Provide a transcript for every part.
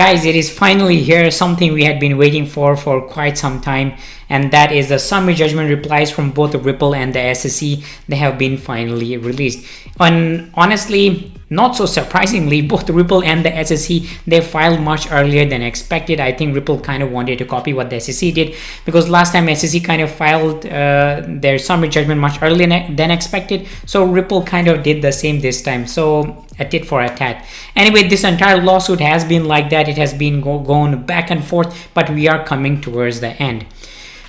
Guys, it is finally here, something we had been waiting for quite some time, and that is the summary judgment replies from both Ripple and the SEC. They have been finally released. And honestly, not so surprisingly, both Ripple and the SEC, they filed much earlier than expected. I think Ripple kind of wanted to copy what the SEC did, because last time SEC kind of filed their summary judgment much earlier than expected. So Ripple kind of did the same this time. So a tit for a tat. Anyway, this entire lawsuit has been like that. It has been going back and forth, but we are coming towards the end.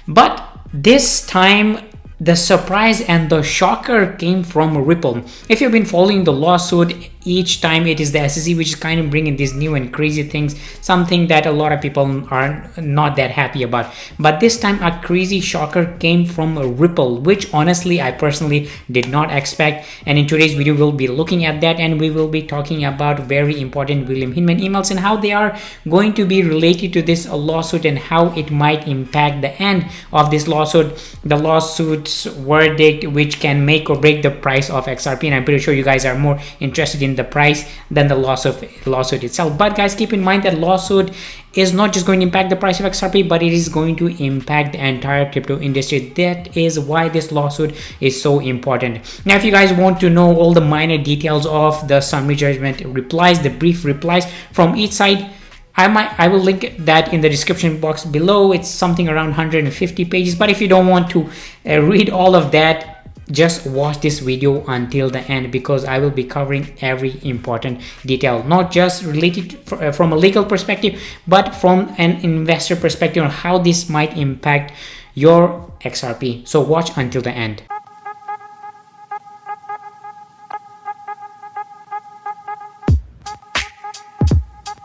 But this time, the surprise and the shocker came from Ripple. If you've been following the lawsuit, each time it is the SEC which is kind of bringing these new and crazy things, something that a lot of people are not that happy about. But this time a crazy shocker came from Ripple, which honestly I personally did not expect. And in today's video we'll be looking at that, and we will be talking about very important William Hinman emails and how they are going to be related to this lawsuit and how it might impact the end of this lawsuit, the lawsuit's verdict, which can make or break the price of XRP. And I'm pretty sure you guys are more interested in the price than the lawsuit itself. But guys, keep in mind that lawsuit is not just going to impact the price of XRP, but it is going to impact the entire crypto industry. That is why this lawsuit is so important. Now, if you guys want to know all the minor details of the summary judgment replies, the brief replies from each side, I will link that in the description box below. It's something around 150 pages. But if you don't want to read all of that, just watch this video until the end, because I will be covering every important detail, not just related from a legal perspective, but from an investor perspective on how this might impact your XRP. So watch until the end.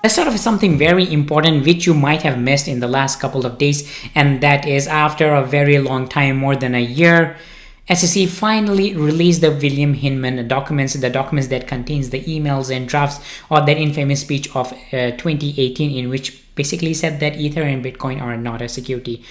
Let's start off with something very important which you might have missed in the last couple of days, and that is after a very long time, more than a year, SEC finally released the William Hinman documents, the documents that contains the emails and drafts of that infamous speech of 2018, in which basically said that Ether and Bitcoin are not a security.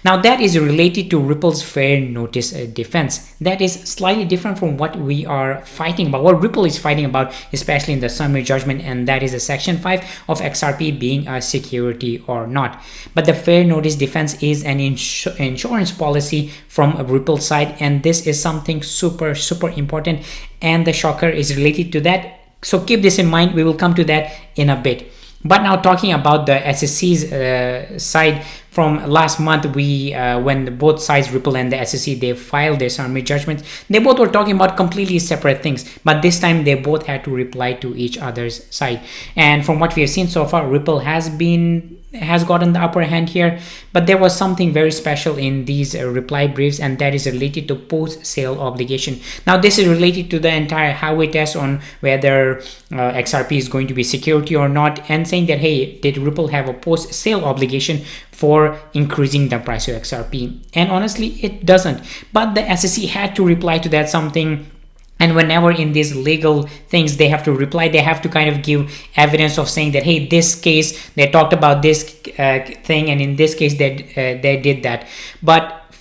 Now that is related to Ripple's fair notice defense. That is slightly different from what we are fighting about, what Ripple is fighting about, especially in the summary judgment, and that is a Section 5 of XRP being a security or not. But the fair notice defense is an insurance policy from a Ripple side, and this is something super important, and the shocker is related to that. So keep this in mind. We will come to that in a bit. But now, talking about the SEC's side, from last month, when both sides, Ripple and the SEC, they filed their summary judgments, they both were talking about completely separate things, but this time they both had to reply to each other's side. And from what we have seen so far, Ripple has gotten the upper hand here, but there was something very special in these reply briefs, and that is related to post-sale obligation. Now this is related to the entire highway test on whether XRP is going to be security or not, and saying that, hey, did Ripple have a post-sale obligation for increasing the price of XRP? And honestly, it doesn't. But the SEC had to reply to that something. And whenever in these legal things they have to reply, they have to kind of give evidence of saying that, hey, this case they talked about this thing, and in this case they did that. But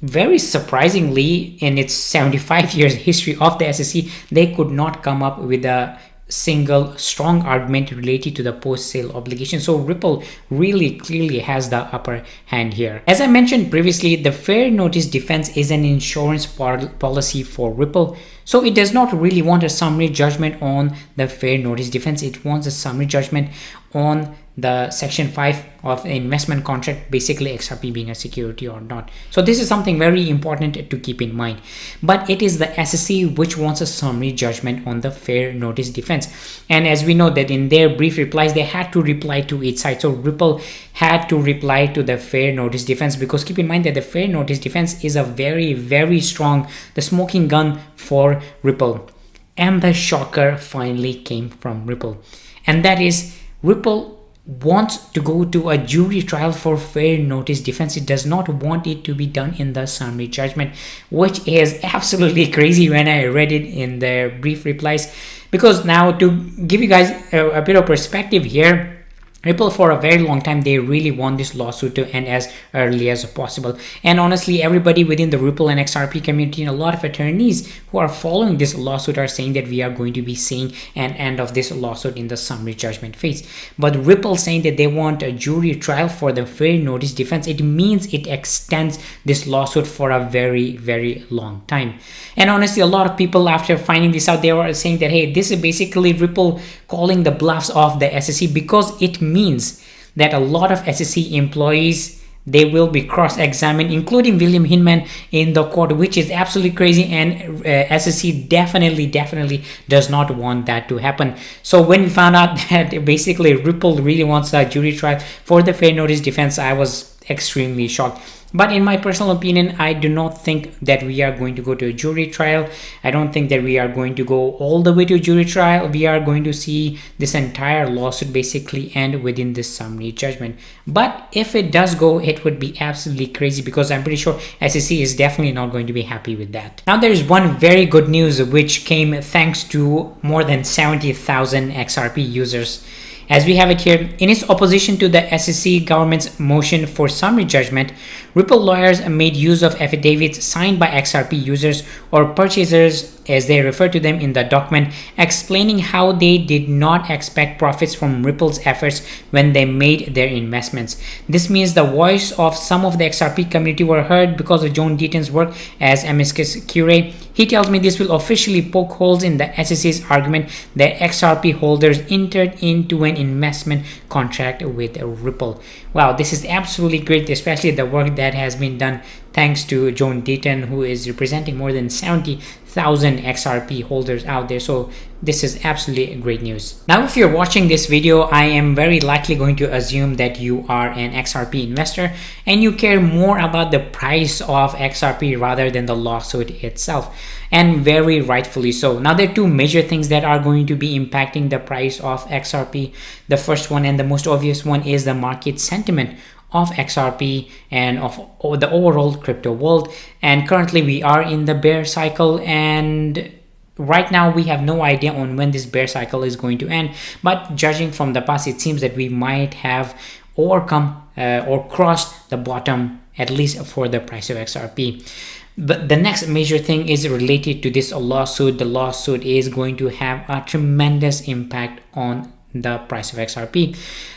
very surprisingly, in its 75 years history of the SEC, they could not come up with a single strong argument related to the post-sale obligation. So Ripple really clearly has the upper hand here. As I mentioned previously, the fair notice defense is an insurance policy for Ripple. So it does not really want a summary judgment on the fair notice defense. It wants a summary judgment on the Section 5 of the investment contract, basically XRP being a security or not. So this is something very important to keep in mind. But it is the SEC which wants a summary judgment on the fair notice defense. And as we know that in their brief replies, they had to reply to each side. So Ripple had to reply to the fair notice defense, because keep in mind that the fair notice defense is a very strong, the smoking gun for Ripple. And the shocker finally came from Ripple. And that is, Ripple wants to go to a jury trial for fair notice defense. It does not want it to be done in the summary judgment, which is absolutely crazy when I read it in their brief replies. Because now, to give you guys a bit of perspective here, Ripple, for a very long time, they really want this lawsuit to end as early as possible. And honestly, everybody within the Ripple and XRP community and a lot of attorneys who are following this lawsuit are saying that we are going to be seeing an end of this lawsuit in the summary judgment phase. But Ripple saying that they want a jury trial for the fair notice defense, it means it extends this lawsuit for a very, very long time. And honestly, a lot of people, after finding this out, they were saying that, hey, this is basically Ripple calling the bluffs of the SEC, because it means that a lot of SEC employees, they will be cross-examined, including William Hinman in the court, which is absolutely crazy. And SEC definitely does not want that to happen. So when we found out that basically Ripple really wants a jury trial for the fair notice defense, I was extremely shocked. But in my personal opinion, I do not think that we are going to go to a jury trial. I don't think that we are going to go all the way to a jury trial. We are going to see this entire lawsuit basically end within this summary judgment. But if it does go, it would be absolutely crazy, because I'm pretty sure SEC is definitely not going to be happy with that. Now, there is one very good news which came thanks to more than 70,000 XRP users. As we have it here, in its opposition to the SEC government's motion for summary judgment, Ripple lawyers made use of affidavits signed by XRP users or purchasers, as they refer to them in the document, explaining how they did not expect profits from Ripple's efforts when they made their investments. This means the voice of some of the XRP community were heard because of John Deaton's work as amicus curiae. He tells me this will officially poke holes in the SEC's argument that XRP holders entered into an investment contract with Ripple. Wow, this is absolutely great, especially the work that has been done thanks to John Deaton, who is representing more than 70,000 XRP holders out there. So this is absolutely great news. Now, if you're watching this video, I am very likely going to assume that you are an XRP investor and you care more about the price of XRP rather than the lawsuit itself, and very rightfully so. Now, there are two major things that are going to be impacting the price of XRP. The first one, and the most obvious one, is the market sentiment of XRP and of the overall crypto world. And currently we are in the bear cycle, and right now we have no idea on when this bear cycle is going to end. But judging from the past, it seems that we might have overcome or crossed the bottom, at least for the price of XRP. But the next major thing is related to this lawsuit. The lawsuit is going to have a tremendous impact on the price of XRP.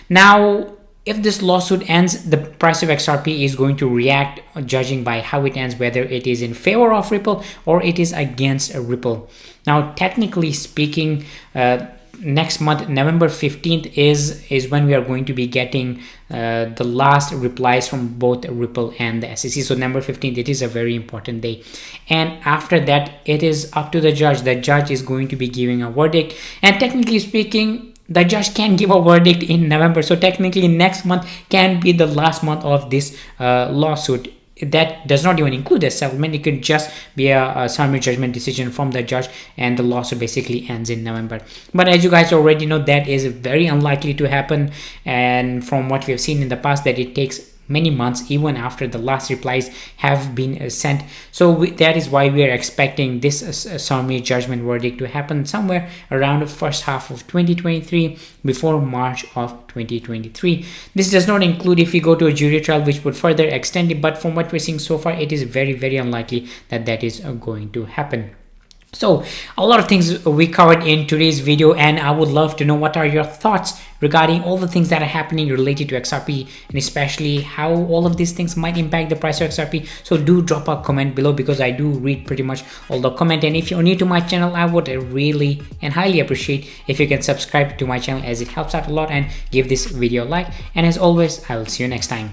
Now, if this lawsuit ends, the price of XRP is going to react, judging by how it ends, whether it is in favor of Ripple or it is against Ripple. Now, technically speaking, next month, November 15th is when we are going to be getting the last replies from both Ripple and the SEC. So November 15th, it is a very important day. And after that, it is up to the judge. The judge is going to be giving a verdict. And technically speaking, the judge can give a verdict in November. So technically next month can be the last month of this lawsuit. That does not even include a settlement. It could just be a summary judgment decision from the judge, and the lawsuit basically ends in November. But as you guys already know, that is very unlikely to happen. And from what we have seen in the past, that it takes many months even after the last replies have been sent. So that is why we are expecting this summary judgment verdict to happen somewhere around the first half of 2023, before March of 2023. This does not include if we go to a jury trial, which would further extend it, but from what we're seeing so far, it is very unlikely that that is going to happen. So a lot of things we covered in today's video, and I would love to know what are your thoughts regarding all the things that are happening related to XRP, and especially how all of these things might impact the price of XRP. So do drop a comment below, because I do read pretty much all the comment. And if you're new to my channel, I would really and highly appreciate if you can subscribe to my channel, as it helps out a lot, and give this video a like. And as always, I will see you next time.